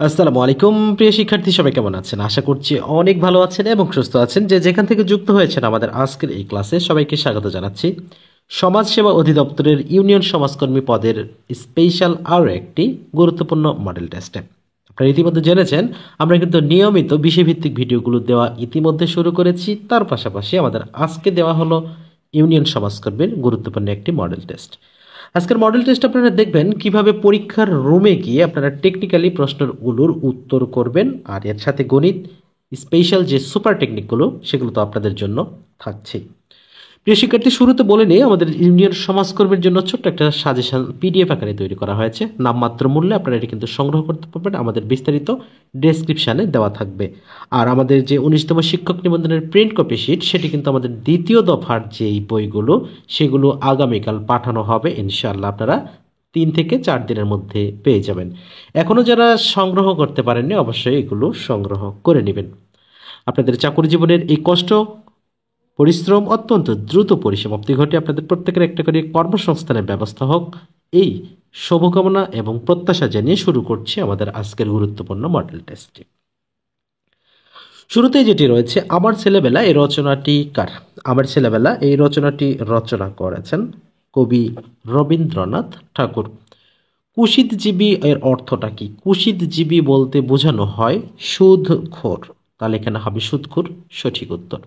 আসসালামু আলাইকুম প্রিয় শিক্ষার্থী, সবাই কেমন আছেন? আশা করছি অনেক ভালো আছেন এবং সুস্থ আছেন। যে যেখান থেকে যুক্ত হয়েছেন আমাদের আজকের এই ক্লাসে সবাইকে স্বাগত জানাচ্ছি। সমাজসেবা অধিদপ্তরের ইউনিয়ন সমাজকর্মী পদের স্পেশাল আরও একটি গুরুত্বপূর্ণ মডেল টেস্টে আপনারা ইতিমধ্যে জেনেছেন আমরা কিন্তু নিয়মিত বিষয়ভিত্তিক ভিডিওগুলো দেওয়া ইতিমধ্যে শুরু করেছি। তার পাশাপাশি আমাদের আজকে দেওয়া হলো ইউনিয়ন সমাজকর্মীর গুরুত্বপূর্ণ একটি মডেল টেস্ট। আজকের মডেল টেস্ট আপনারা দেখবেন কিভাবে পরীক্ষার রুমে গিয়ে আপনারা টেকনিক্যালি প্রশ্নগুলোর উত্তর করবেন, আর এর সাথে গণিত স্পেশাল যে সুপার টেকনিকগুলো সেগুলো তো আপনাদের জন্য থাকছে। প্রিয় শিক্ষার্থী, শুরুতে বলে নিই আমাদের ইউনিয়ন সমাজকর্মীর জন্য ছোট্ট একটা সাজেশন পিডিএফ আকারে তৈরি করা হয়েছে। নামমাত্র মূল্যে আপনারা এটি কিন্তু সংগ্রহ করতে পারবেন, আমাদের বিস্তারিত ডেসক্রিপশানে দেওয়া থাকবে। আর আমাদের যে 19তম শিক্ষক নিবন্ধনের প্রিন্ট কপি শিট সেটি কিন্তু আমাদের দ্বিতীয় দফার যেই বইগুলো সেগুলো আগামীকাল পাঠানো হবে ইনশাআল্লাহ। আপনারা 3 থেকে 4 দিনের মধ্যে পেয়ে যাবেন। এখনও যারা সংগ্রহ করতে পারেননি অবশ্যই এগুলো সংগ্রহ করে নেবেন। আপনাদের চাকরি জীবনের এই কষ্ট পরিশ্রম অত্যন্ত দ্রুত পরিসমাপ্তি ঘটে আপনাদের প্রত্যেকের একটা করে কর্মসংস্থানের ব্যবস্থা হোক, এই শুভকামনা এবং প্রত্যাশা জানিয়ে শুরু করছি আমাদের আজকের গুরুত্বপূর্ণ মডেল টেস্টটি। শুরুতেই যেটি রয়েছে আমার ছেলেবেলা, এই রচনাটি কার? আমার ছেলেবেলা এই রচনাটি রচনা করেছেন কবি রবীন্দ্রনাথ ঠাকুর। কুশিতজীবী এর অর্থটা কি? কুশিতজীবী বলতে বোঝানো হয় সুদখোর, তাহলে এখানে হবে সুদখোর সঠিক উত্তর।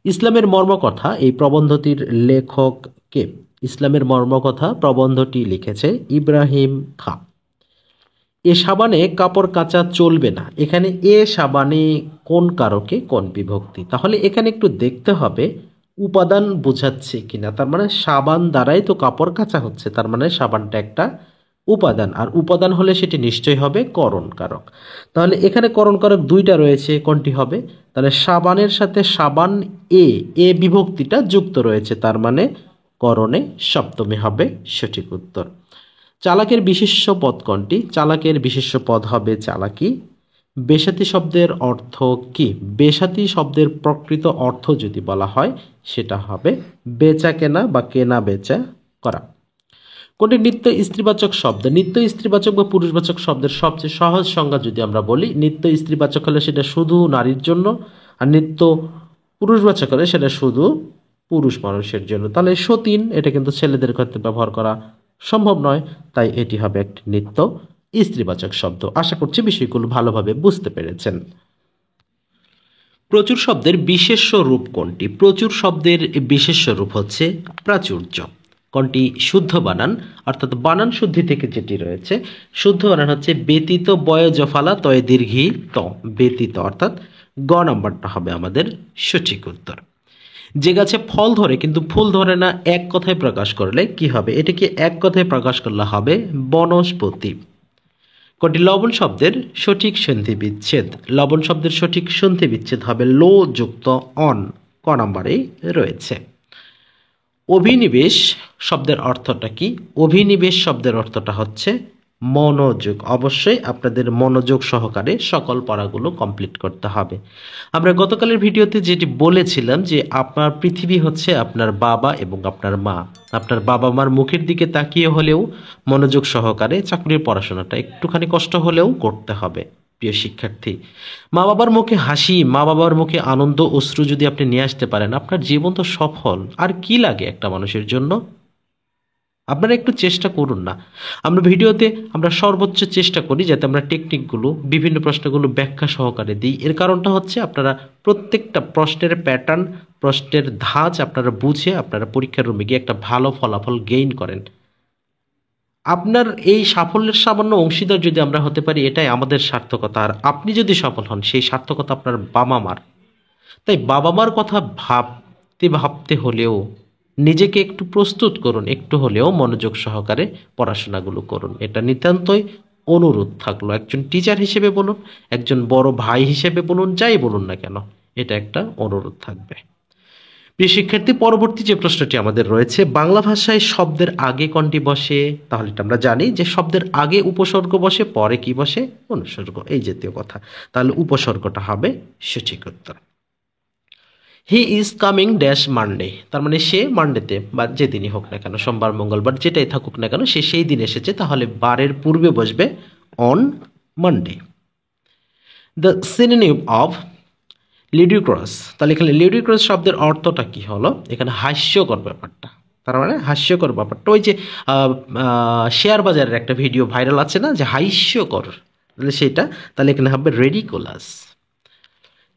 ইসলামের মর্মকথা এই প্রবন্ধটির লেখক কে? ইসলামের মর্মকথা প্রবন্ধটি লিখেছে ইব্রাহিম খাঁ। এ সাবানে কাপড় কাচা চলবে না, এখানে এ সাবানে কোন কারকে কোন বিভক্তি? তাহলে এখানে একটু দেখতে হবে উপাদান বোঝাচ্ছে কিনা। তার মানে সাবান দ্বারাই তো কাপড় কাচা হচ্ছে, তার মানে সাবানটা একটা উপাদান, আর উপাদান হলে সেটি নিশ্চয়ই হবে করণ কারক। তাহলে এখানে করণ কারক দুইটা রয়েছে, কোনটি হবে? তাহলে সাবানের সাথে সাবান এ এ বিভক্তিটা যুক্ত রয়েছে, তার মানে করণে সপ্তমী হবে সঠিক উত্তর। চালাকের বিশেষ্য পদ কোনটি? চালাকের বিশেষ্য পদ হবে চালাকি। বেসাতি শব্দের অর্থ কি? বেসাতি শব্দের প্রকৃত অর্থ যদি বলা হয় সেটা হবে বেচা কেনা বা কেনা বেচা করা। কোনটি নিত্য স্ত্রীবাচক শব্দ? নিত্য স্ত্রীবাচক বা পুরুষবাচক শব্দের সবচেয়ে সহজ সংজ্ঞা যদি আমরা বলি, নিত্য স্ত্রীবাচক হলে সেটা শুধু নারীর জন্য, আর নিত্য পুরুষবাচক হলে সেটা শুধু পুরুষ মানুষের জন্য। তাহলে সতীন এটা কিন্তু ছেলেদের ক্ষেত্রে ব্যবহার করা সম্ভব নয়, তাই এটি হবে একটি নিত্য স্ত্রীবাচক শব্দ। আশা করছি বিষয়গুলো ভালোভাবে বুঝতে পেরেছেন। প্রচুর শব্দের বিশেষ্য রূপ কোনটি? প্রচুর শব্দের বিশেষ্য রূপ হচ্ছে প্রাচুর্য। কোনটি শুদ্ধ বানান? অর্থাৎ বানান শুদ্ধি থেকে যেটি রয়েছে শুদ্ধ বানান হচ্ছে ব্যতীত বয়জফালা তয় দীর্ঘী ত, ব্যতীত, অর্থাৎ গ নাম্বারটা হবে আমাদের সঠিক উত্তর। যে গাছে ফল ধরে কিন্তু ফুল ধরে না, এক কথায় প্রকাশ করলে কি হবে? এটাকে এক কথায় প্রকাশ করলে হবে বনস্পতি। কোনটি লবণ শব্দের সঠিক সন্ধি বিচ্ছেদ? লবণ শব্দের সঠিক সন্ধি বিচ্ছেদ হবে লো যুক্ত অন, ক নম্বরে রয়েছে। অভিনিবেশ শব্দের অর্থটা কি? অভিনিবেশ শব্দের অর্থটা হচ্ছে মনোযোগ। অবশ্যই আপনাদের মনোযোগ সহকারে সকল পড়াগুলো কমপ্লিট করতে হবে। আমরা গতকালের ভিডিওতে যেটি বলেছিলাম যে আপনার পৃথিবী হচ্ছে আপনার বাবা এবং আপনার মা। আপনার বাবা মার মুখের দিকে তাকিয়ে হলেও মনোযোগ সহকারে চাকরির পড়াশোনাটা একটুখানি কষ্ট হলেও করতে হবে। প্রিয় শিক্ষার্থী, মা বাবার মুখে হাসি, মা বাবার মুখে আনন্দ অশ্রু যদি আপনি নিয়ে আসতে পারেন, আপনার জীবন তো সফল। আর কি লাগে একটা মানুষের জন্য? আপনারা একটু চেষ্টা করুন না। আমরা ভিডিওতে আমরা সর্বোচ্চ চেষ্টা করি যাতে আমরা টেকনিকগুলো বিভিন্ন প্রশ্নগুলো ব্যাখ্যা সহকারে দিই। এর কারণটা হচ্ছে আপনারা প্রত্যেকটা প্রশ্নের প্যাটার্ন, প্রশ্নের ধাঁচ আপনারা বুঝে আপনারা পরীক্ষার রুমে গিয়ে একটা ভালো ফলাফল গেইন করেন। আপনার এই সাফল্যের সামান্য অংশীদার যদি আমরা হতে পারি, এটাই আমাদের সার্থকতা। আর আপনি যদি সফল হন, সেই সার্থকতা আপনার বাবা মার। তাই বাবা মার কথা ভাবতে ভাবতে হলেও নিজেকে একটু প্রস্তুত করুন, একটু হলেও মনোযোগ সহকারে পড়াশোনাগুলো করুন। এটা নিতান্তই অনুরোধ থাকলো। একজন টিচার হিসেবে বলুন, একজন বড় ভাই হিসেবে বলুন, যাই বলুন না কেন, এটা একটা অনুরোধ থাকবে। প্রিয় শিক্ষার্থী, পরবর্তী যে প্রশ্নটি আমাদের রয়েছে, বাংলা ভাষায় শব্দের আগে কোনটি বসে? তাহলে এটা আমরা জানি যে শব্দের আগে উপসর্গ বসে, পরে কি বসে? অনুসর্গ, এই জাতীয় কথা। তাহলে উপসর্গটা হবে সঠিক উত্তর। He is coming dash Monday, তার মানে সে মানডেতে বা যেদিনই হোক না কেন, সোমবার মঙ্গলবার যেটাই থাকুক না কেন, সে সেই দিন এসেছে। তাহলে বারের পূর্বে বসবে on Monday. The synonym of ludicrous, তাহলে এখানে লিডিক্রাস শব্দের অর্থটা কি হলো, এখানে হাস্যকর ব্যাপারটা, তার মানে হাস্যকর ব্যাপারটা ওই যে শেয়ার বাজারের একটা ভিডিও ভাইরাল আছে না যে হাস্যকর, তাহলে সেটা, তাহলে এখানে হবে রেডিকুলাস।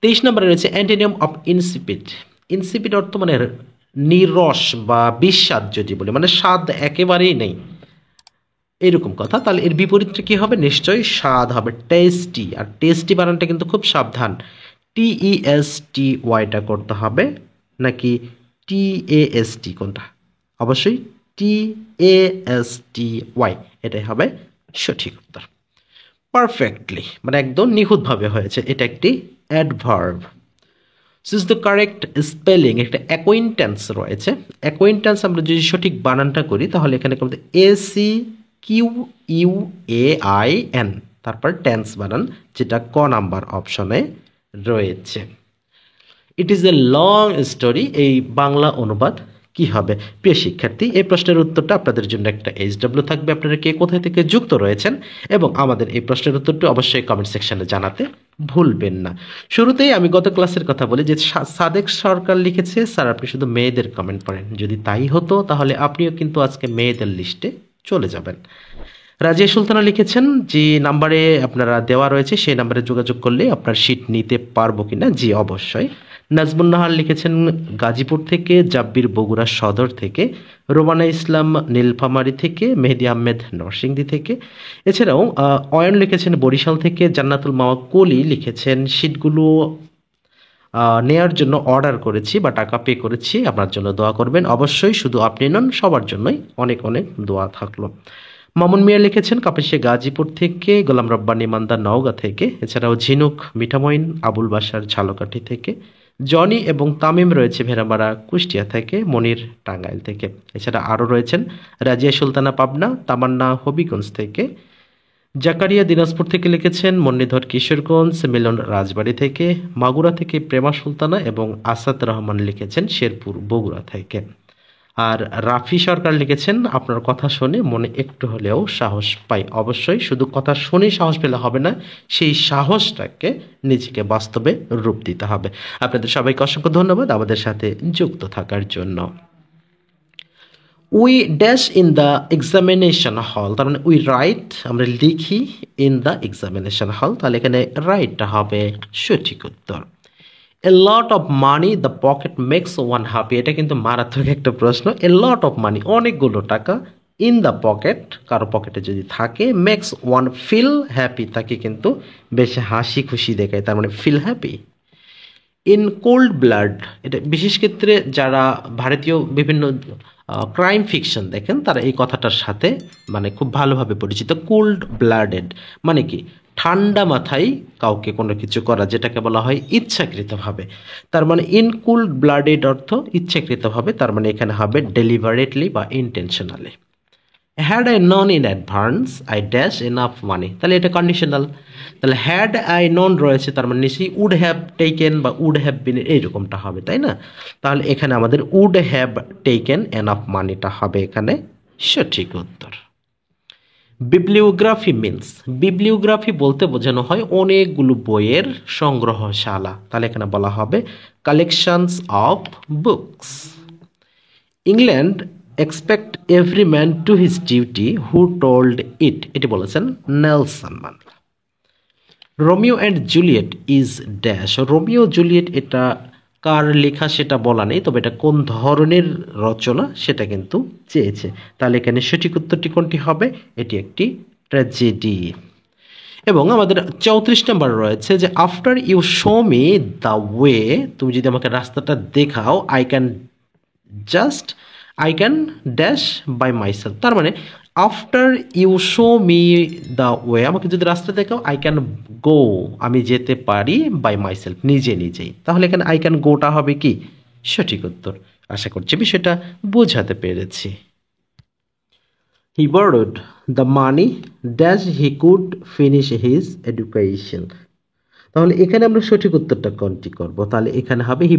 23 নম্বরে রয়েছে অ্যান্টোনিম অফ ইনসিপিড। ইনসিপিড অর্থ মানে নিরস বা বিস্বাদ যদি বলি, মানে স্বাদ একেবারেই নেই এরকম কথা, তাহলে এর বিপরীতটা কি হবে, নিশ্চয়ই স্বাদ হবে, টেস্টি। আর টেস্টি বানানটা কিন্তু খুব সাবধান, TESTY টা করতে হবে নাকি TAST, কোনটা, অবশ্যই TASTY, এটাই হবে সঠিক উত্তর। পারফেক্টলি মানে একদম নিখুঁতভাবে হয়েছে, এটা একটি adverb. Sees the correct spelling, একটা অ্যাকোয়েন্টেন্স রয়েছে। অ্যাকোয়েন্টেন্স আমরা যদি সঠিক বানানটা করি তাহলে এখানে ACQUAIN, তারপর টেন্স বানান, যেটা ক নাম্বার অপশনে রয়েছে। It is a long story, এই বাংলা অনুবাদ কি হবে? প্রিয় শিক্ষার্থী, এই প্রশ্নের উত্তরটা আপনাদের জন্য একটা HW থাকবে, আপনারা কে কোথায় থেকে যুক্ত রয়েছেন এবং আমাদের এই প্রশ্নের উত্তরটি অবশ্যই কমেন্ট সেকশনে জানাতে ভুলবেন না। শুরুতেই আমি গত ক্লাসের কথা বলি যে সাদেক সরকার লিখেছে, স্যার আপনি শুধু মেয়েদের কমেন্ট পড়েন, যদি তাই হতো তাহলে আপনিও কিন্তু আজকে মেয়েদের লিস্টে চলে যাবেন। রাজিয়া সুলতানা লিখেছেন, যে নাম্বারে আপনারা দেওয়া রয়েছে সেই নাম্বারে যোগাযোগ করলে আপনার সিট নিতে পারবো কিনা, জি অবশ্যই। নাজমুন নাহার লিখেছেন গাজীপুর থেকে, জাব্বির বগুড়া সদর থেকে, রোমানা ইসলাম নীলফামারী থেকে, মেহেদি আহমেদ নরসিংদী থেকে, এছাড়াও অয়ন লিখেছেন বরিশাল থেকে, জান্নাতুল মাওয়া কলি লিখেছেন সিটগুলো নেয়ার জন্য অর্ডার করেছি বা টাকা পে করেছি, আপনার জন্য দোয়া করবেন, অবশ্যই শুধু আপনি নন সবার জন্যই অনেক অনেক দোয়া থাকলো। মামুন মিয়া লিখেছেন কাপাসিয়া গাজীপুর থেকে, গোলাম রব্বানী মান্দার নওগাঁ থেকে, এছাড়াও ঝিনুক মিঠামইন আবুল বাসার ঝালকাঠি থেকে, জনি এবং তামিম রয়েছে ভেড়ামারা কুষ্টিয়া থেকে, মনির টাঙ্গাইল থেকে, এছাড়া আরও রয়েছেন রাজিয়া সুলতানা পাবনা, তামান্না হবিগঞ্জ থেকে, জাকারিয়া দিনাজপুর থেকে লিখেছেন, মন্নিধর কিশোরগঞ্জ, মিলন রাজবাড়ী থেকে, মাগুরা থেকে প্রেমা সুলতানা এবং আসাদ রহমান লিখেছেন শেরপুর বগুড়া থেকে। আর রাফি সরকার লিখেছেন আপনার কথা শুনে মনে একটু হলেও সাহস পাই, অবশ্যই শুধু কথা শুনেই সাহস পেলে হবে না, সেই সাহসটাকে নিজেকে বাস্তবে রূপ দিতে হবে। আপনাদের সবাইকে অসংখ্য ধন্যবাদ আমাদের সাথে যুক্ত থাকার জন্য। We dash in the examination হল, তার মানে উই রাইট, আমরা লিখি ইন দ্য এক্সামিনেশন হল, তাহলে এখানে রাইটটা হবে সঠিক উত্তর। A lot of money the pocket makes one happy, এটা কিন্তু মারাত্মক একটা প্রশ্ন। এ লট অফ মানি, অনেকগুলো টাকা, ইন দ্য পকেট, কারো পকেটে যদি থাকে, মেক্স ওয়ান ফিল হ্যাপি, তাকে কিন্তু বেশ হাসি খুশি দেখায়, তার মানে feel happy. In cold blood, এটা বিশেষ ক্ষেত্রে যারা ভারতীয় বিভিন্ন ক্রাইম ফিকশন দেখেন তারা এই কথাটার সাথে মানে খুব ভালোভাবে পরিচিত। কোল্ড ব্লাডেড মানে কি, ঠান্ডা মাথায় কাউকে কোনো কিছু করা, যেটাকে বলা হয় ইচ্ছাকৃতভাবে, তার মানে ইন কোল্ড ব্লাডেড অর্থ ইচ্ছাকৃতভাবে, তার মানে এখানে হবে ডেলিভারেটলি বা intentionally. Had I non in advance I dash enough money, তাহলে এটা কন্ডিশনাল, তাহলে হ্যাড আই নন রয়েছে, তার মানে নিশ্চয়ই উড হ্যাভ টেকেন বা উড হ্যাভ বিন এইরকমটা হবে, তাই না? তাহলে এখানে আমাদের উড হ্যাভ টেকেন এনাফ মানিটা হবে এখানে সঠিক উত্তর। বিবলিওগ্রাফি মিনস, বিবলিওগ্রাফি বলতে বোঝানো হয় অনেকগুলো বইয়ের সংগ্রহশালা, তাহলে এখানে বলা হবে collections of books. England expect every man to his duty who told ইট, এটি বলেছেন Nelson Mandela. Romeo and Juliet is dash, Romeo Juliet এটা কার লেখা সেটা বলা নেই, তবে এটা কোন ধরনের রচনা সেটা কিন্তু চেয়েছে, তাহলে এখানে সঠিক উত্তরটি কোনটি হবে, এটি একটি ট্র্যাজেডি। এবং আমাদের 34 নম্বর রয়েছে যে after you show me the way, তুমি যদি আমাকে রাস্তাটা দেখাও, I can dash by myself, তার মানে after you show me the way, আমাকে যদি রাস্তা দেখাও, আই ক্যান গো, আমি যেতে পারি, বাই মাইসেলফ নিজে নিজেই, তাহলে এখানে আই ক্যান গোটা হবে কি সঠিক উত্তর। আশা করছি বিষয়টা বোঝাতে পেরেছি। হি borrowed the money dash he could finish his education, তাহলে এখানে আমরা সঠিক উত্তরটা কোনটি করব, তাহলে এখানে হবে হি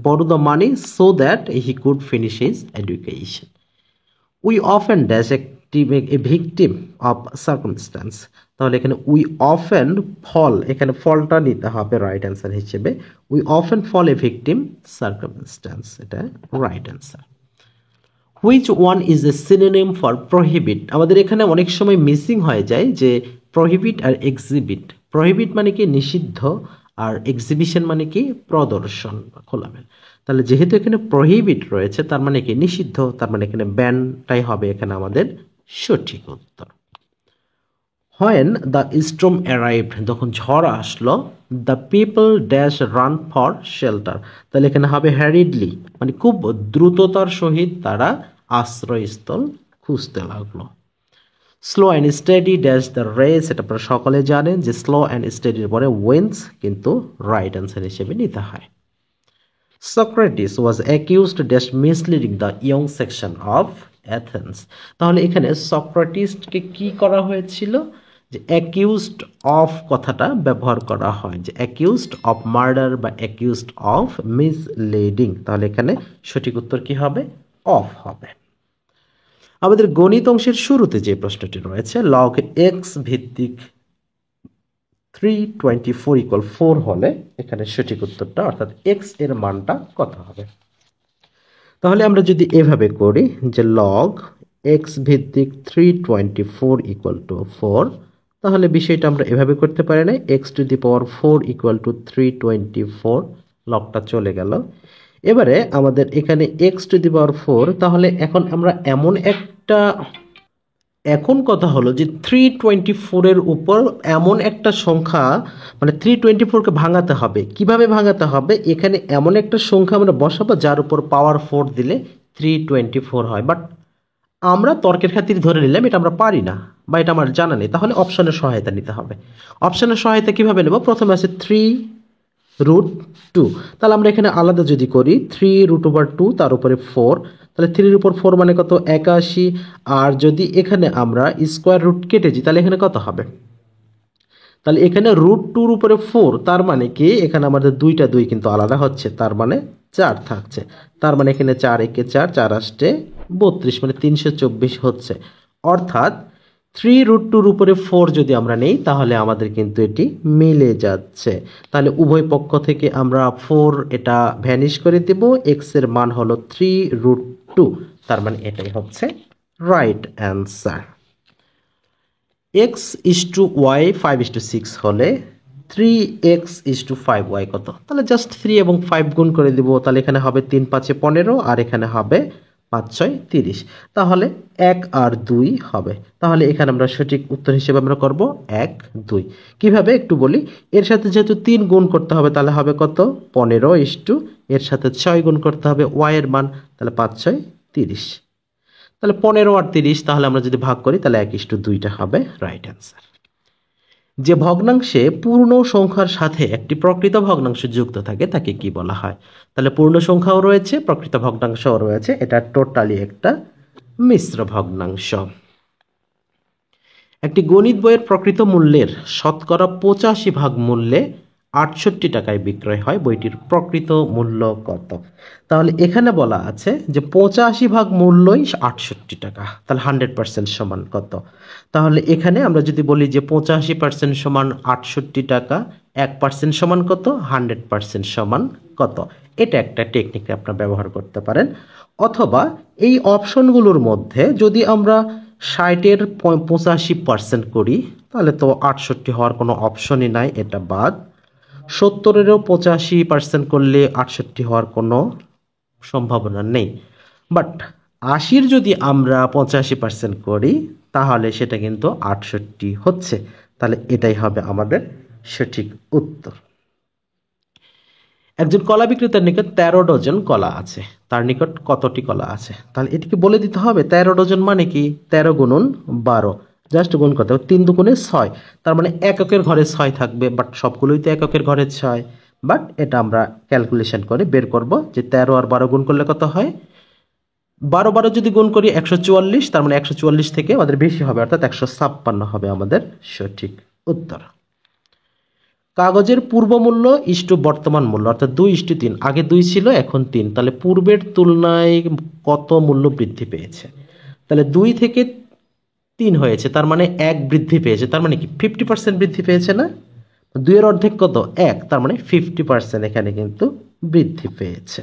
borrow the money so that he could finish his education. We often dash a victim of circumstances. তাহলে এখানে উই অফেন ফল, এখানে ফলটা নিতে হবে রাইট অ্যান্সার হিসেবে। We often fall a victim circumstances, এটা right answer. Which one is a synonym for prohibit? আমাদের এখানে অনেক সময় মিসিং হয়ে যায় যে প্রহিবিট আর এক্সিবিট। প্রহিবিট মানে কি নিষিদ্ধ, আর এক্সিবিশন মানে কি প্রদর্শন বা খোলামেলা। তাহলে যেহেতু এখানে প্রহিবিট রয়েছে তার মানে কি নিষিদ্ধ, তার মানে এখানে ব্যানটাই হবে এখানে আমাদের সঠিক উত্তর। হোয়েন দ্য স্টর্ম অ্যারাইভড, যখন ঝড় আসলো, the people dash run for shelter. তাহলে এখানে হবে হ্যারিডলি, মানে খুব দ্রুততার সহিত তারা আশ্রয়স্থল খুঁজতে লাগলো। Slow and steady dash the race, এটা আপনারা সকলে জানেন যে স্লো অ্যান্ড স্টেডির পরে উইন্স কিন্তু রাইট অ্যান্সার হিসেবে নিতে হয়। Socrates was accused dash misleading the young section of Athens. তাহলে এখানে সক্রেটিসকে কি করা হয়েছিল, যে অ্যাকিউজড অফ কথাটা ব্যবহার করা হয়, যে অ্যাকিউজড অফ মার্ডার বা অ্যাকিউজড অফ মিসলিডিং। তাহলে এখানে সঠিক উত্তর কি হবে, অফ হবে। আমাদের গণিত অংশের শুরুতে যে প্রশ্নটি রয়েছে, লগ এক্স ভিত্তিক 324 = 4 হলে এখানে সঠিক উত্তরটা অর্থাৎ এক্স এর মানটা কত হবে। তাহলে আমরা যদি এভাবে করি যে লগ এক্স ভিত্তিক 324 = 4, তাহলে বিষয়টা আমরা এভাবে করতে পারি না, x⁴ = 324, লগটা চলে গেল। এবারে আমাদের এখানে x⁴, তাহলে এখন আমরা এখন কথা হলো যে 324 এর উপর এমন একটা সংখ্যা, মানে 324কে ভাঙাতে হবে। কিভাবে ভাঙাতে হবে, এখানে এমন একটা সংখ্যা আমরা বসাবো যার উপর পাওয়ার 4 দিলে 324 হয়। বাট আমরা তর্কের খাতির ধরে নিলাম এটা আমরা পারি না বা এটা আমার জানা নেই, তাহলে অপশনের সহায়তা নিতে হবে। অপশনের সহায়তা কিভাবে নেব, প্রথমে আছে 3√2, তাহলে আমরা এখানে আলাদা যদি করি 3√2 তার উপরে 4, তাহলে 3 এর উপর 4 মানে কত, 81। আর যদি এখানে আমরা স্কোয়ার রুট কেটেছি তাহলে এখানে কত হবে, তাহলে এখানে √2 উপরে 4, তার মানে কি এখানে আমাদের দুইটা 2 কিন্তু আলাদা হচ্ছে, তার মানে 4 থাকছে। তার মানে এখানে 4 × 4, 4 × 8 = 32, মানে 324 হচ্ছে। অর্থাৎ 3√2 উপরে 4 যদি আমরা নেই তাহলে আমাদের কিন্তু এটি মিলে যাচ্ছে। তাহলে উভয় পক্ষ থেকে আমরা 4 এটা ভ্যানিশ করে দেব, এক্স এর মান হলো 3√2, তার মানে এটাই হচ্ছে রাইট অ্যান্সার। x:y 5:6 হলে 3x:5y কত, তাহলে জাস্ট 3 এবং 5 গুণ করে দিব, তাহলে এখানে হবে 3 × 5 = 15 আর এখানে হবে 5 × 6 = 30, তাহলে 1 আর 2 হবে। তাহলে এখানে আমরা সঠিক উত্তর হিসেবে আমরা করব 1, 2। কিভাবে একটু বলি, এর সাথে যেহেতু 3 গুণ করতে হবে তাহলে হবে কত, 15, এর সাথে 6 গুণ করতে হবে y এর মান, তাহলে 5, 6, 30, তাহলে 15 আর 30, তাহলে আমরা যদি ভাগ করি তাহলে 1:2টা হবে রাইট অ্যান্সার। যে ভগ্নাংশে পূর্ণ সংখ্যার সাথে একটি প্রকৃত ভগ্নাংশ যুক্ত থাকে তাকে কি বলা হয়? তাহলে পূর্ণ সংখ্যাও রয়েছে, প্রকৃত ভগ্নাংশও রয়েছে, এটা টোটালি একটা মিশ্র ভগ্নাংশ। একটি গণিত বইয়ের প্রকৃত মূল্যের 85% মূল্যে 68 টাকায় বিক্রয় হয়, বইটির প্রকৃত মূল্য কত? তাহলে এখানে বলা আছে যে 85% মূল্যই 68 টাকা, তাহলে 100% সমান কত? তাহলে এখানে আমরা যদি বলি যে 85% সমান 68 টাকা, 1% সমান কত, 100% সমান কত? এটা একটা টেকনিক আপনারা ব্যবহার করতে পারেন। অথবা এই অপশনগুলোর মধ্যে যদি আমরা 60-এর 85% করি তাহলে তো 68 হওয়ার কোনো অপশনই নাই, এটা বাদ। 70-এরও 85% করলে 68 হওয়ার কোনো সম্ভাবনা নেই। বাট 80-র যদি আমরা 85% করি তাহলে সেটা কিন্তু 68 হচ্ছে, তাহলে এটাই হবে আমাদের সঠিক উত্তর। একজন কলা বিক্রেতার নিকট 13 ডজন কলা আছে, তার নিকট কতটি কলা আছে? তাহলে এটিকে বলে দিতে হবে 13 ডজন মানে কি, 13 × 12, জাস্ট গুণ করতে হবে, 3 × 2 = 6, তার মানে এককের ঘরে 6 থাকবে, বাট সবগুলোই তো এককের ঘরে 6, বাট এটা আমরা ক্যালকুলেশন করে বের করব যে 13 আর 12 গুণ করলে কত হয়। 12 যদি গুণ করি 144, তার মানে 144 থেকে আমাদের বেশি হবে, অর্থাৎ 156 হবে আমাদের সঠিক উত্তর। কাগজের পূর্ব মূল্য ইস্টু বর্তমান মূল্য, অর্থাৎ 2:3, আগে 2 ছিল এখন 3, তাহলে পূর্বের তুলনায় কত মূল্য বৃদ্ধি পেয়েছে? তাহলে 2 থেকে 3 হয়েছে, তার মানে 1 বৃদ্ধি পেয়েছে, তার মানে কি 50% বৃদ্ধি পেয়েছে না? 2 এর অর্ধেক কত? 1, তার মানে 50% এখানে কিন্তু বৃদ্ধি পেয়েছে।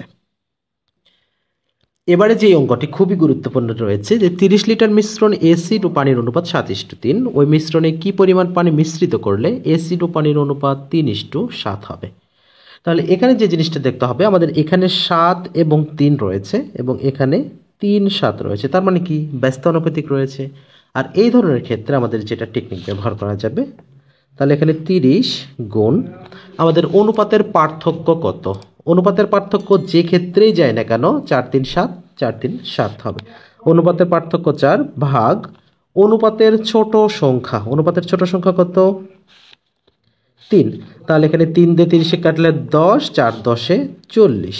এবারে যে অঙ্কটি খুবই গুরুত্বপূর্ণ রয়েছে যে 30 লিটার মিশ্রণ অ্যাসিড ও পানির অনুপাত 7:3, ওই মিশ্রণে কি পরিমাণ পানি মিশ্রিত করলে অ্যাসিড ও পানির অনুপাত 3:7 হবে। তাহলে এখানে যে জিনিসটা দেখতে হবে, আমাদের এখানে 7 এবং 3 রয়েছে এবং এখানে 3 7 রয়েছে, তার মানে কি ব্যস্ত অনুপাতিক রয়েছে। আর এই ধরনের ক্ষেত্রে আমাদের যেটা টেকনিক ব্যবহার করা যাবে, তাহলে এখানে 30 গুণ আমাদের অনুপাতের পার্থক্য কত? অনুপাতের পার্থক্য যে ক্ষেত্রেই যায় না কেন 4 3 7 4 3 7 হবে। অনুপাতের পার্থক্য 4 ভাগ অনুপাতের ছোট সংখ্যা। অনুপাতের ছোট সংখ্যা কত? 3। তাহলে এখানে 3 দিয়ে 30 কাটলে 10, 4 10 40।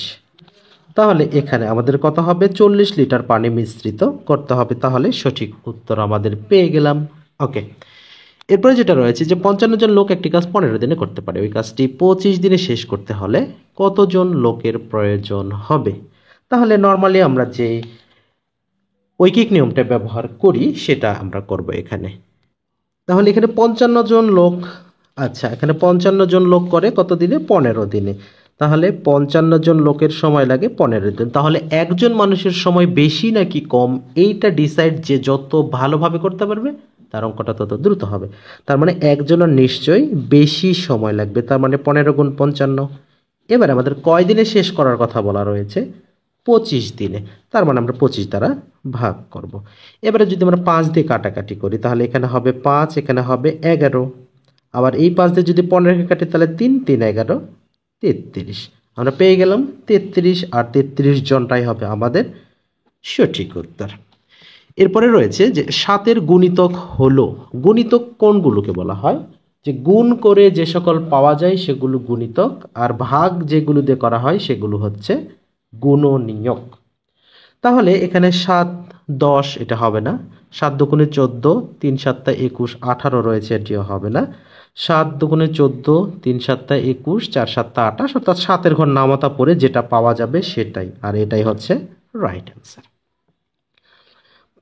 তাহলে এখানে আমাদের কত হবে? 40 লিটার পানি মিশ্রিত করতে হবে। তাহলে সঠিক উত্তর আমাদের পেয়ে গেলাম। ওকে, এরপরে যেটা রয়েছে যে 55 জন লোক একটি কাজ 15 দিনে করতে পারে, ওই কাজটি 25 দিনে শেষ করতে হলে কতজন লোকের প্রয়োজন হবে? তাহলে নর্মালি আমরা যে ঐকিক নিয়মটা ব্যবহার করি সেটা আমরা করব এখানে। তাহলে এখানে 55 জন লোক, আচ্ছা এখানে 55 জন লোক করে কত দিনে? 15 দিনে। তাহলে 55 জন লোকের সময় লাগে 15 দিন। তাহলে একজন মানুষের সময় বেশি নাকি কম, এইটা ডিসাইড যে যত ভালোভাবে করতে পারবে তার অঙ্কটা তত দ্রুত হবে। তার মানে একজনের নিশ্চয়ই বেশি সময় লাগবে, তার মানে 15 গুণ 55। এবার আমাদের কয় দিনে শেষ করার কথা বলা রয়েছে? 25 দিনে, তার মানে আমরা 25 দ্বারা ভাগ করব। এবারে যদি আমরা 5 দিয়ে কাটাকাটি করি তাহলে এখানে হবে 5, এখানে হবে 11। আবার এই 5 দিয়ে যদি 15 কাটি তাহলে 3 3 11 33। আমরা পেয়ে গেলাম 33, আর 33 জনটাই হবে আমাদের সঠিক উত্তর। এরপরে রয়েছে যে 7-এর গুণিতক হলো। গুণিতক কোনগুলোকে বলা হয়? যে গুণ করে যে সকল পাওয়া যায় সেগুলো গুণিতক, আর ভাগ যেগুলো দিয়ে করা হয় সেগুলো হচ্ছে গুণনীয়ক। তাহলে এখানে 7 10 এটা হবে না। 7 দুগুণে 14, 3 7 21 18 রয়েছে, এটিও হবে না। 7 দুগুণে 14, 3 7 21, 4 7 28, অর্থাৎ 7-এর ঘর নামতা পড়ে যেটা পাওয়া যাবে সেটাই, আর এটাই হচ্ছে রাইট অ্যান্সার।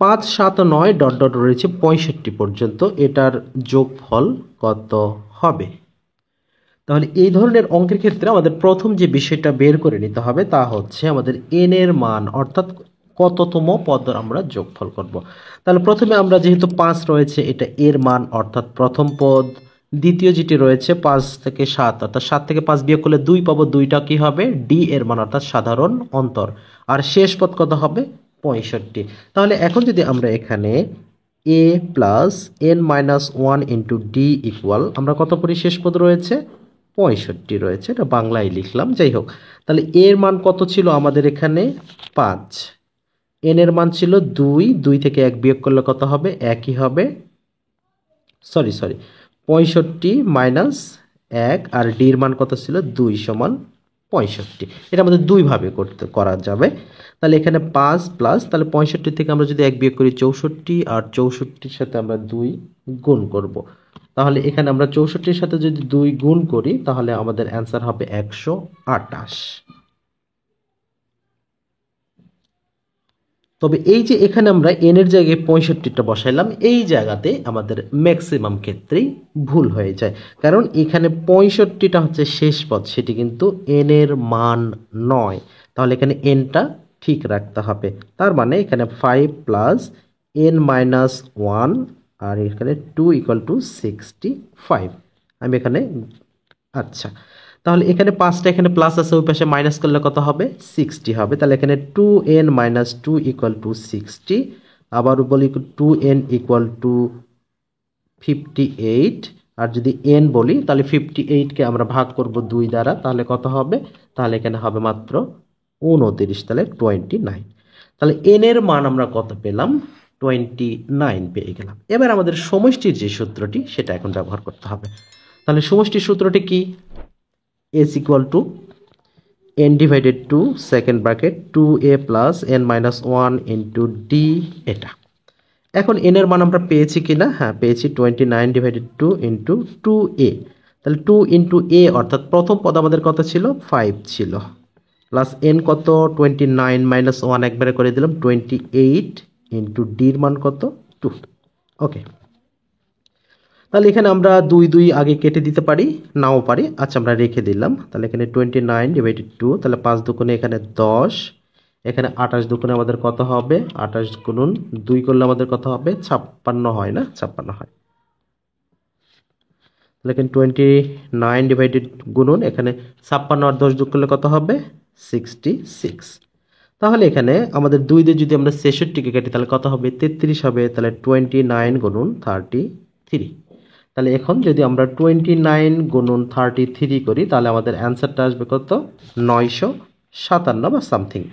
5 7 9 ডট ডট রয়েছে 65 পর্যন্ত, এটার যোগফল কত হবে? তাহলে এই ধরনের অঙ্কের ক্ষেত্রে আমাদের প্রথম যে বিষয়টা বের করে নিতে হবে তা হচ্ছে আমাদের n এর মান, অর্থাৎ কততম পদ আমরা যোগফল করব। তাহলে প্রথমে আমরা যেহেতু 5 রয়েছে এটা এর মান অর্থাৎ প্রথম পদ, দ্বিতীয় যেটি রয়েছে 5 থেকে 7 অর্থাৎ 7 থেকে 5 বিয়োগ করলে 2 পাবো, 2টা কি হবে? ডি এর মান অর্থাৎ সাধারণ অন্তর। আর শেষ পদ কত হবে? 65। তাহলে এখন যদি আমরা এখানে a plus n minus 1 into D equal, আমরা কত পরি? শেষ পদ রয়েছে 65 রয়েছে, এটা বাংলায় লিখলাম, যাই হোক। তাহলে এর মান কত ছিল আমাদের এখানে? 5। এন এর মান ছিল 2, 2 থেকে 1 বিয়োগ করলে কত হবে? একই হবে, সরি 65 মাইনাস 1, আর ডি এর মান কত ছিল? 2 সমান 65। এটা আমাদের দুইভাবে করা যাবে। তাহলে এখানে 5 প্লাস, তাহলে 65 থেকে আমরা যদি 1 বিয়োগ করি 64, আর 64-র সাথে আমরা 2 গুণ করব। তাহলে এখানে আমরা 64-র সাথে যদি 2 গুণ করি তাহলে আমাদের অ্যান্সার হবে 128। তবে এই যে এখানে আমরা n এর জায়গায় 65টা বসাইলাম, এই জায়গাতে আমাদের ম্যাক্সিমাম ক্ষেত্রেই ভুল হয়ে যায়, কারণ এখানে 65টা হচ্ছে শেষ পদ, সেটি কিন্তু n এর মান নয়। তাহলে এখানে nটা ঠিক রাখতে হবে। তার মানে এখানে 5 প্লাস n মাইনাস 1, আর এখানে 2 ইকুয়াল টু 65। আমি এখানে, আচ্ছা তাহলে এখানে 5টা এখানে প্লাস আছে, ওই পাশে মাইনাস করলে কত হবে? 60 হবে। তাহলে এখানে 2n মাইনাস 2 ইকুয়াল টু 60। আবার বলি 2n ইকুয়াল টু 58। আর যদি n বলি তাহলে 58কে আমরা ভাগ করব 2 দ্বারা, তাহলে কত হবে? তাহলে এখানে হবে মাত্র 29, তাহলে 29। তাহলে n এর মান আমরা কত পেলাম? 29 পেয়ে গেলাম। এবার আমাদের সমষ্টির যে সূত্রটি সেটা এখন ব্যবহার করতে হবে। তাহলে সমষ্টির সূত্রটি কি? s equal to n divided 2 second bracket 2a plus n minus 1 into d, এটা। এখন n এর মান আমরা পেয়েছি কিনা? হ্যাঁ পেয়েছি, 29 divided 2 into 2a। তাহলে 2 into a অর্থাৎ প্রথম পদ আমাদের কত ছিল? 5 ছিল, প্লাস n কত? 29 minus 1 একবারে করে দিলাম 28 into d এর মান কত? 2। ওকে, তাহলে এখানে আমরা 2 আগে কেটে দিতে পারি, নাও পারি। আচ্ছা, আমরা রেখে দিলাম। তাহলে এখানে 29/2, তাহলে 5 দুগুণে এখানে 10, এখানে 28 দুগুণে আমাদের কত হবে? 28 গুণন 2 করলে আমাদের কত হবে? 56 হয় না? 56 হয়। তাহলে এখানে 29 গুণন এখানে 56 আর 10 যোগ করলে কত হবে? 66। তাহলে এখানে আমাদের 2 দিয়ে যদি আমরা 66 কে কাটি তাহলে কত হবে? 33 হবে। তাহলে 29 গুণন 33। তাহলে এখন যদি আমরা 29 গুণন 33 করি তাহলে আমাদের অ্যান্সারটা আসবে কত? 957 বা সামথিং।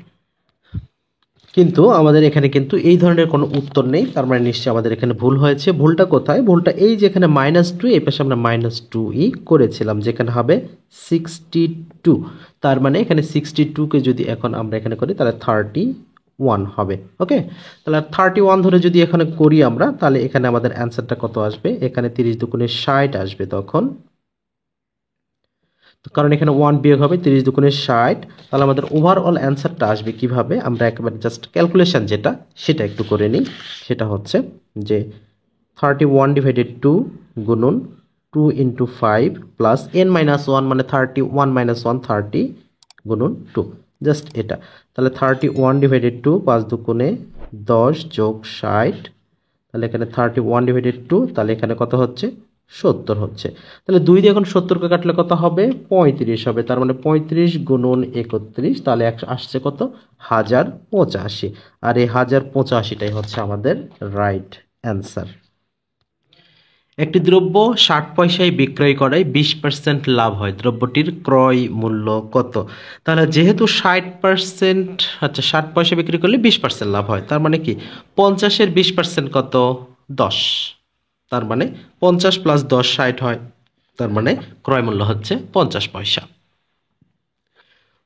কিন্তু আমাদের এখানে কিন্তু এই ধরনের কোনো উত্তর নেই, তার মানে নিশ্চয়ই আমাদের এখানে ভুল হয়েছে। ভুলটা কোথায়? ভুলটা এই যেখানে -2, এই পাশে আমরা -2e করেছিলাম, যেখানে হবে 62। তার মানে এখানে 62 কে যদি এখন আমরা এখানে করি তাহলে 31 হবে। ওকে, তাহলে 31 ধরে যদি এখানে করি আমরা, তাহলে এখানে আমাদের অ্যান্সারটা কত আসবে? এখানে 30 দুগুণে 60 আসবে তখন, কারণ এখানে 1 বিয়োগ হবে, 30 দুগুণে 60। তাহলে আমাদের ওভারঅল অ্যান্সারটা আসবে কিভাবে? আমরা একেবারে জাস্ট ক্যালকুলেশন যেটা সেটা একটু করে নিই। সেটা হচ্ছে যে 31/2 গুণন 2 × 5 প্লাস n-1 মানে 31 - 1 30 গুণন 2, জাস্ট এটা। তাহলে 31/2, 5 দুগুণে 10 যোগ 60, তাহলে এখানে 31/2, তাহলে এখানে কত হচ্ছে? 70 হচ্ছে। তাহলে 2 দিয়ে এখন 70 কে কাটলে কত হবে? 35 হবে। তার মানে 35 গুণন 31, তাহলে আসছে কত? 1085। আর এই 1085টাই হচ্ছে আমাদের রাইট অ্যান্সার। একটি দ্রব্য 60 পয়সায় বিক্রয় করায় 20% লাভ হয়, দ্রব্যটির ক্রয় মূল্য কত? তাহলে যেহেতু 60%, আচ্ছা 60 পয়সা বিক্রি করলে 20% লাভ হয়, তার মানে কি 50-এর 20% কত? 10। তার মানে 50 + 10 60 হয়, তার মানে ক্রয় মূল্য হচ্ছে 50 পয়সা।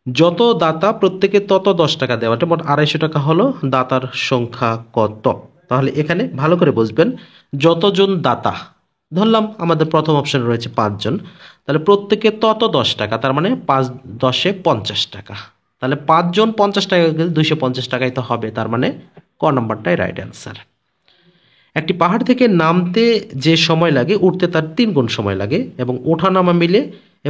যত দাতা প্রত্যেকে তত 10 টাকা দেওয়া, মোট 250 টাকা হলো। দাতার সংখ্যা কত? তাহলে এখানে ভালো করে বুঝবেন, যতজন দাতা ধরলাম আমাদের প্রথম অপশন রয়েছে 5 জন, তাহলে প্রত্যেকে তত 10 টাকা, তার মানে 5 10 এ 50 টাকা। তাহলে 5 জন 50 টাকা গেলে 250 টাকাই তো হবে, তার মানে ক নাম্বারটাই রাইট অ্যান্সার। একটি পাহাড় থেকে নামতে যে সময় লাগে উঠতে তার 3 গুণ সময় লাগে, এবং ওঠানামা মিলে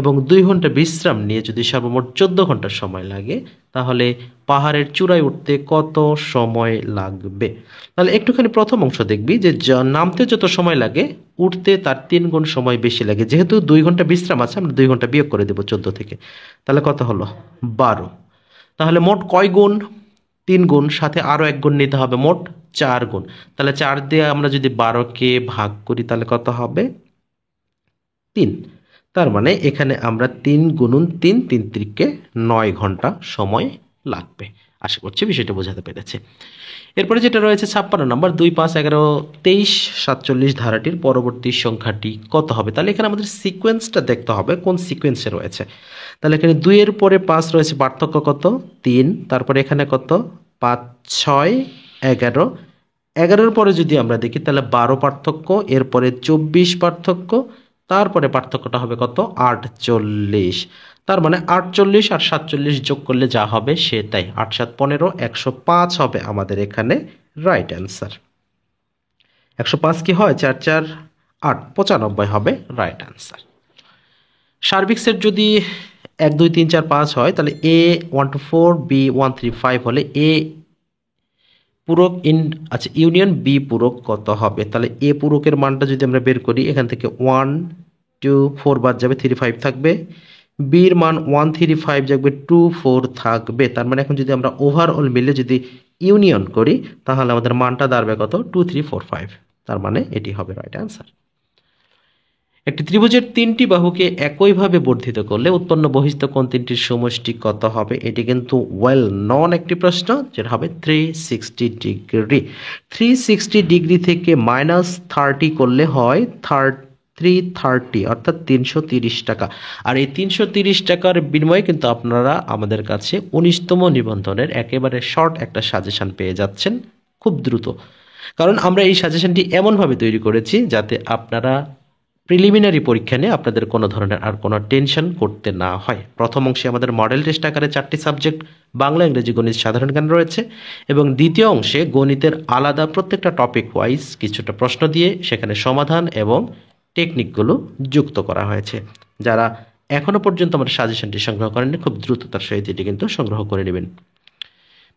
এবং 2 ঘন্টা বিশ্রাম নিয়ে যদি সর্বমোট 14 ঘন্টা সময় লাগে, তাহলে পাহাড়ের চূড়ায় উঠতে কত সময় লাগবে? তাহলে একটুখানি প্রথম অংশ দেখবি যে নামতে যত সময় লাগে উঠতে তার 3 গুণ সময় বেশি লাগে। যেহেতু 2 ঘন্টা বিশ্রাম আছে, আমরা 2 ঘন্টা বিয়োগ করে দেব 14 থেকে, তাহলে কত হলো? 12। তাহলে মোট কয় গুণ? 3 গুণ, সাথে আরও 1 গুণ নিতে হবে, মোট 4 গুণ। তাহলে 4 দিয়ে আমরা যদি 12কে ভাগ করি তাহলে কত হবে? 3। তার মানে এখানে আমরা 3 গুণন 3, 3 × 9 ঘন্টা সময় লাগবে। আশা করছি বিষয়টা বোঝাতে পেরেছে। এরপরে যেটা রয়েছে 56 নম্বর, 2, 5, 11, 23, 47 ধারাটির পরবর্তী সংখ্যাটি কত হবে? তাহলে এখানে আমাদের সিকোয়েন্সটা দেখতে হবে কোন সিকোয়েন্সে রয়েছে। তাহলে এখানে 2 এর পরে 5 রয়েছে, পার্থক্য কত? 3। তারপরে এখানে কত? 5, 6, 11। 11-এর পরে যদি আমরা দেখি তাহলে 12 পার্থক্য, এরপরে 24 পার্থক্য, তারপরে পার্থক্যটা হবে কত? 48। তার মানে 48 আর 47 যোগ করলে যা হবে সে তাই, 8, 7, 15, 105 হবে আমাদের এখানে রাইট অ্যান্সার। 105 কি হয়? 4, 4, 8, 95 হবে রাইট অ্যান্সার। সার্বিক সেট যদি 1, 2, 3, 4, 5 হয়, তাহলে A 1, 2, 4, B 1, 3, 5 হলে A পূরক আচ্ছা ইউনিয়ন বি পূরক কত হবে? তাহলে এ পূরকের মানটা যদি আমরা বের করি, এখান থেকে 1, 2, 4 বাদ যাবে, 3, 5 থাকবে। বির মান 1, 3, 5 যাবে, 2, 4 থাকবে। তার মানে এখন যদি আমরা ওভারঅল মিলে যদি ইউনিয়ন করি তাহলে আমাদের মানটা দাঁড়াবে কত? 2, 3, 4, 5। তার মানে এটি হবে রাইট অ্যান্সার। একটি ত্রিভুজের 3টি বাহুকে একইভাবে বর্ধিত করলে উৎপন্ন বহিস্থ কোণ 3টির সমষ্টি কত হবে? এটি কিন্তু ওয়েল নন একটি প্রশ্ন, যেটা হবে 360 ডিগ্রি। 360 ডিগ্রি থেকে -30 করলে হয় 330, অর্থাৎ 330 টাকা। আর এই 330 টাকার বিনিময়ে কিন্তু আপনারা আমাদের কাছে 19তম নিবন্ধনের একেবারে শর্ট একটা সাজেশন পেয়ে যাচ্ছেন খুব দ্রুত। কারণ আমরা এই সাজেশনটি এমনভাবে তৈরি করেছি যাতে আপনারা প্রিলিমিনারি পরীক্ষা নিয়ে আপনাদের কোনো ধরনের আর কোনো টেনশন করতে না হয়। প্রথম অংশে আমাদের মডেল টেস্ট আকারে 4টি সাবজেক্ট বাংলা, ইংরেজি, গণিত, সাধারণ জ্ঞান রয়েছে এবং দ্বিতীয় অংশে গণিতের আলাদা প্রত্যেকটা টপিক ওয়াইজ কিছুটা প্রশ্ন দিয়ে সেখানে সমাধান এবং টেকনিকগুলো যুক্ত করা হয়েছে। যারা এখনো পর্যন্ত আমার সাজেশনটি সংগ্রহ করেননি, খুব দ্রুততার সহিত এটি কিন্তু সংগ্রহ করে নেবেন।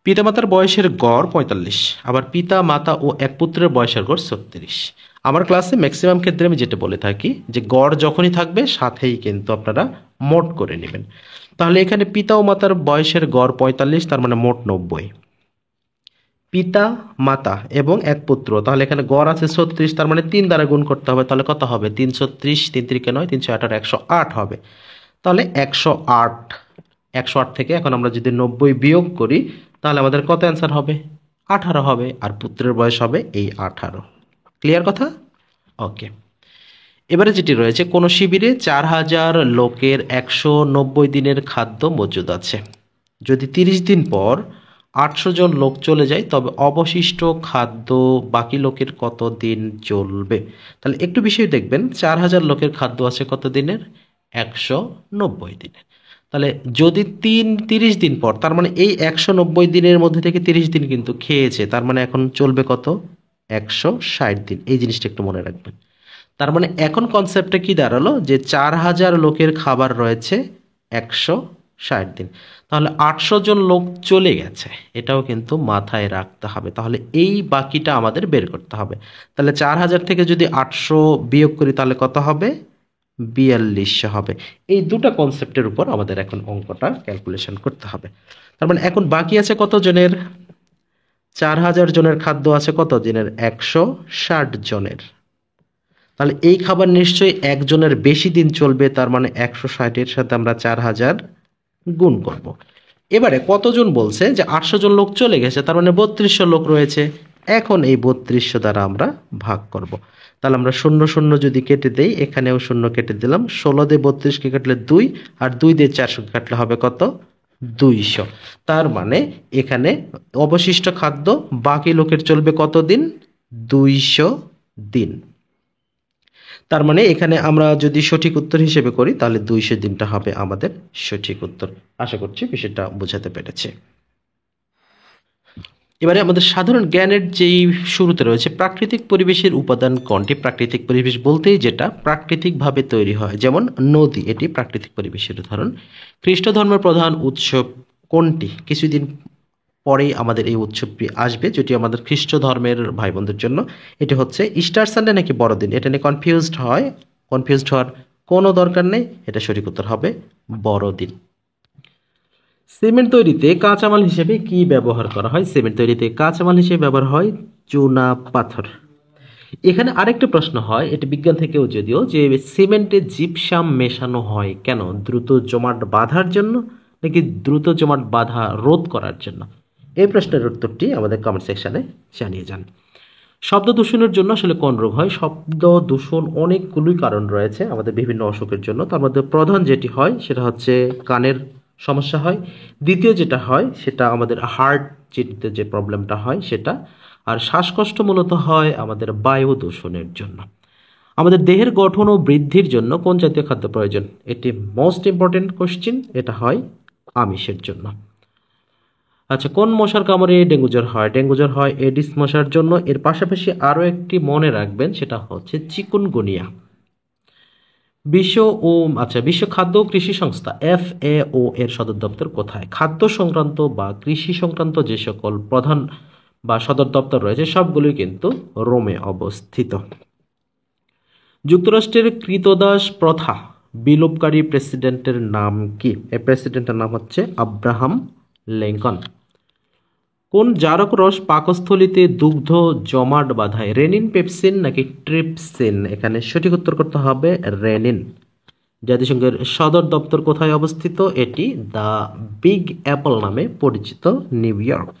পিতামাতার বয়সের গড় 45, আবার পিতা মাতা ও এক পুত্রের বয়সের গড় 36। আমার ক্লাসে ম্যাক্সিমাম ক্ষেত্রে আমি যেটা বলে থাকি যে গড় যখনই থাকবে সাথেই কিন্তু আপনারা মোট করে নেবেন। তাহলে এখানে পিতা ও মাতার বয়সের গড় 45, তার মানে মোট 90। পিতা মাতা এবং এক পুত্র, তাহলে এখানে গড় আছে 36, তার মানে 3 দ্বারা গুণ করতে হবে, তাহলে কত হবে? 330, 3 3 9, 318, 108 হবে। তাহলে 108, 108 থেকে এখন আমরা যদি 90 বিয়োগ করি তাহলে আমাদের কত অ্যান্সার হবে? 18 হবে, আর পুত্রের বয়স হবে এই 18। ক্লিয়ার কথা? ওকে। এবারে যেটি রয়েছে, কোনো শিবিরে 4000 লোকের 190 দিনের খাদ্য মজুদ আছে। যদি 30 দিন পর 800 জন লোক চলে যায় তবে অবশিষ্ট খাদ্য বাকি লোকের কত দিন চলবে? তাহলে একটু বিষয় দেখবেন, 4000 লোকের খাদ্য আছে কত দিনের? 190 দিনের। তাহলে যদি 30 দিন পর, তার মানে এই 190 দিনের মধ্যে থেকে 30 দিন কিন্তু খেয়েছে, তার মানে এখন চলবে কত? 160 দিন। এই জিনিসটা একটু মনে রাখবেন। তার মানে এখন কনসেপ্টটা কি দাঁড়ালো, যে 4000 লোকের খাবার রয়েছে 160 দিন, তাহলে 800 জন লোক চলে গেছে, এটাও কিন্তু মাথায় রাখতে হবে। তাহলে এই বাকিটা আমাদের বের করতে হবে। তাহলে 4000 থেকে যদি 800 বিয়োগ করি তাহলে কত হবে? 4200 হবে। এই দুটো কনসেপ্টের উপর আমাদের এখন অঙ্কটা ক্যালকুলেশন করতে হবে। তার মানে এখন বাকি আছে কত জনের? 4000 জনের খাদ্য আছে কত জনের? 160 জনের। তাহলে এই খাবার নিশ্চয়ই একজনের বেশি দিন চলবে, তার মানে 160-এর সাথে আমরা 4000 গুণ করব। এবারে কতজন বলছে যে 800 জন লোক চলে গেছে, তার মানে 3200 লোক রয়েছে। এখন এই 3200 দ্বারা আমরা ভাগ করব। তাহলে আমরা 0 0 যদি কেটে দেই, এখানেও 0 কেটে দিলাম, 16 দিয়ে 32কে কাটলে 2, আর 2 দিয়ে 400কে কাটলে হবে কত? 200। তার মানে এখানে অবশিষ্ট খাদ্য বাকি লোকের চলবে কত দিন? 200 দিন। তার মানে এখানে আমরা যদি সঠিক উত্তর হিসেবে করি তাহলে 200 দিনটা হবে আমাদের সঠিক উত্তর। আশা করছি বিষয়টা বোঝাতে পেরেছি। এবারে আমাদের সাধারণ জ্ঞানের যেই শুরুতে রয়েছে, প্রাকৃতিক পরিবেশের উপাদান কোনটি? প্রাকৃতিক পরিবেশ বলতেই যেটা প্রাকৃতিকভাবে তৈরি হয়, যেমন নদী, এটি প্রাকৃতিক পরিবেশের উদাহরণ। খ্রিস্ট ধর্মের প্রধান উৎসব কোনটি? কিছুদিন পরেই আমাদের এই উৎসবটি আসবে, যেটি আমাদের খ্রিস্ট ধর্মের ভাই বোনদের জন্য। এটি হচ্ছে ইস্টার সানডে নাকি বড়দিন, এটা নিয়ে কনফিউজড হওয়ার কোনো দরকার নেই। এটা সঠিক উত্তর হবে বড়দিন। সিমেন্ট তৈরিতে কাঁচামাল হিসেবে কি ব্যবহার করা হয়? সিমেন্ট তৈরিতে কাঁচামাল হিসেবে ব্যবহার হয় চুনা পাথর। এখানে আরেকটা প্রশ্ন হয়, এটি বিজ্ঞান থেকেও যদিও, যে সিমেন্টে জিপসাম মেশানো হয় কেন? দ্রুত জমাট বাঁধার জন্য নাকি দ্রুত জমাট বাঁধা রোধ করার জন্য? এই প্রশ্নের উত্তরটি আমাদের কমেন্ট সেকশনে জানিয়ে যান। শব্দ দূষণের জন্য আসলে কোন রোগ হয়? শব্দ দূষণ অনেকগুলোই কারণ রয়েছে আমাদের বিভিন্ন অসুখের জন্য, তার মধ্যে প্রধান যেটি হয় সেটা হচ্ছে কানের সমস্যা হয়। দ্বিতীয় যেটা হয় সেটা আমাদের হার্ট যে প্রবলেমটা হয় সেটা। আর শ্বাসকষ্ট মূলত হয় আমাদের বায়ু দূষণের জন্য। আমাদের দেহের গঠন ও বৃদ্ধির জন্য কোন জাতীয় খাদ্য প্রয়োজন? এটি মোস্ট ইম্পর্টেন্ট কোশ্চিন, এটা হয় আমিষের জন্য। আচ্ছা, কোন মশার কামড়ে ডেঙ্গু জ্বর হয়? ডেঙ্গু জ্বর হয় এডিস মশার জন্য। এর পাশাপাশি আরও একটি মনে রাখবেন, সেটা হচ্ছে চিকুনগুনিয়া। বিশ্ব খাদ্য ও কৃষি সংস্থা FAO এর সদর দপ্তর কোথায়? খাদ্য সংক্রান্ত বা কৃষি সংক্রান্ত যে সকল প্রধান বা সদর দপ্তর রয়েছে সবগুলোই কিন্তু রোমে অবস্থিত। যুক্তরাষ্ট্রের ক্রীতদাস প্রথা বিলোপকারী প্রেসিডেন্টের নাম কি? এই প্রেসিডেন্টের নাম হচ্ছে আব্রাহাম লিঙ্কন। কোন জারক রস পাকস্থলীতে দুগ্ধ জমাট বাঁধায়? রেনিন, পেপসিন নাকি ট্রিপসিন? এখানে সঠিক উত্তর করতে হবে রেনিন। জাতিসংঘের সদর দপ্তর কোথায় অবস্থিত? এটি দ্য বিগ অ্যাপল নামে পরিচিত, নিউ ইয়র্ক।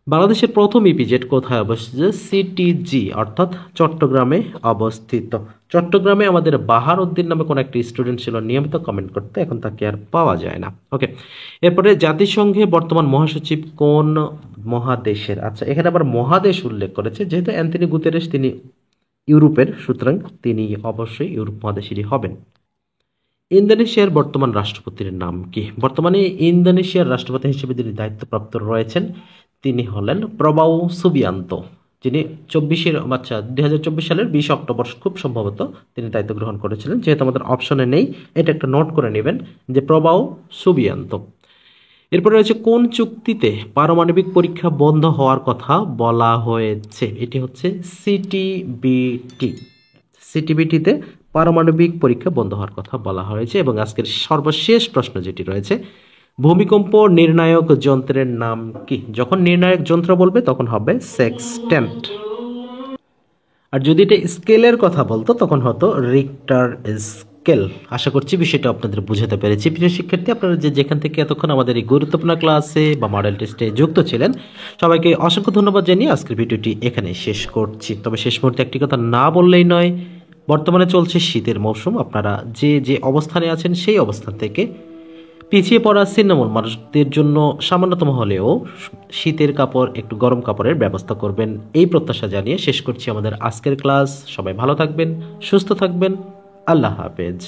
বাংলাদেশের প্রথম ইপিজেড কোথায় অবস্থিত? সিটিজি অর্থাৎ চট্টগ্রামে অবস্থিত। চট্টগ্রামে আমাদের বাহার উদ্দিন নামে কোন একটি স্টুডেন্ট ছিল নিয়মিত কমেন্ট করতে, এখন তাকে আর পাওয়া যায় না। ওকে, এরপরে জাতিসংঘে বর্তমান মহাসচিব কোন মহাদেশের? আচ্ছা, এখানে আবার মহাদেশ উল্লেখ করেছে, যেহেতু অ্যান্থনি গুতেরেস তিনি ইউরোপের, সুতরাং তিনি অবশ্যই ইউরোপ মহাদেশেরই হবেন। ইন্দোনেশিয়ার বর্তমান রাষ্ট্রপতির নাম কি? বর্তমানে ইন্দোনেশিয়ার রাষ্ট্রপতি হিসেবে যিনি দায়িত্বপ্রাপ্ত রয়েছেন তিনি হলেন প্রবাও সুবিয়ান্তো, যিনি 2024 সালের 20 অক্টোবর খুব সম্ভবত তিনি দায়িত্ব গ্রহণ করেছিলেন। যেহেতু আমাদের অপশনে নেই, এটা একটা নোট করে নেবেন যে প্রবাও সুবিয়ান্তো। এরপরে রয়েছে কোন চুক্তিতে পারমাণবিক পরীক্ষা বন্ধ হওয়ার কথা বলা হয়েছে? এটি হচ্ছে সিটিবিটি। সিটিবিটিতে পারমাণবিক পরীক্ষা বন্ধ হওয়ার কথা বলা হয়েছে। এবং আজকের সর্বশেষ প্রশ্ন যেটি রয়েছে, ভূমিকম্প নির্ণায়ক যন্ত্রের নাম কি? যখন নির্ণায়ক যন্ত্র বলবে তখন হবে সেক্সট্যান্ট। আর যদি এটা স্কেলের কথা বলতো তখন হতো রিক্টার স্কেল। আশা করছি বিষয়টা আপনাদের বুঝাতে পেরেছি। প্রিয় শিক্ষার্থী, আপনারা যে যেখান থেকে এতক্ষণ আমাদের এই গুরুত্বপূর্ণ ক্লাসে বা মডেল টেস্টে যুক্ত ছিলেন, সবাইকে অসংখ্য ধন্যবাদ জানিয়ে আজকের ভিডিওটি এখানে শেষ করছি। তবে শেষ মুহূর্তে একটি কথা না বললেই নয়, বর্তমানে চলছে শীতের মৌসুম। আপনারা যে যে অবস্থানে আছেন সেই অবস্থান থেকে পিছিয়ে পড়া ছিন্নমূল মানুষদের জন্য সামান্যতম হলেও শীতের কাপড়, একটু গরম কাপড়ের ব্যবস্থা করবেন, এই প্রত্যাশা জানিয়ে শেষ করছি আমাদের আজকের ক্লাস। সবাই ভালো থাকবেন, সুস্থ থাকবেন। আল্লাহ হাফেজ।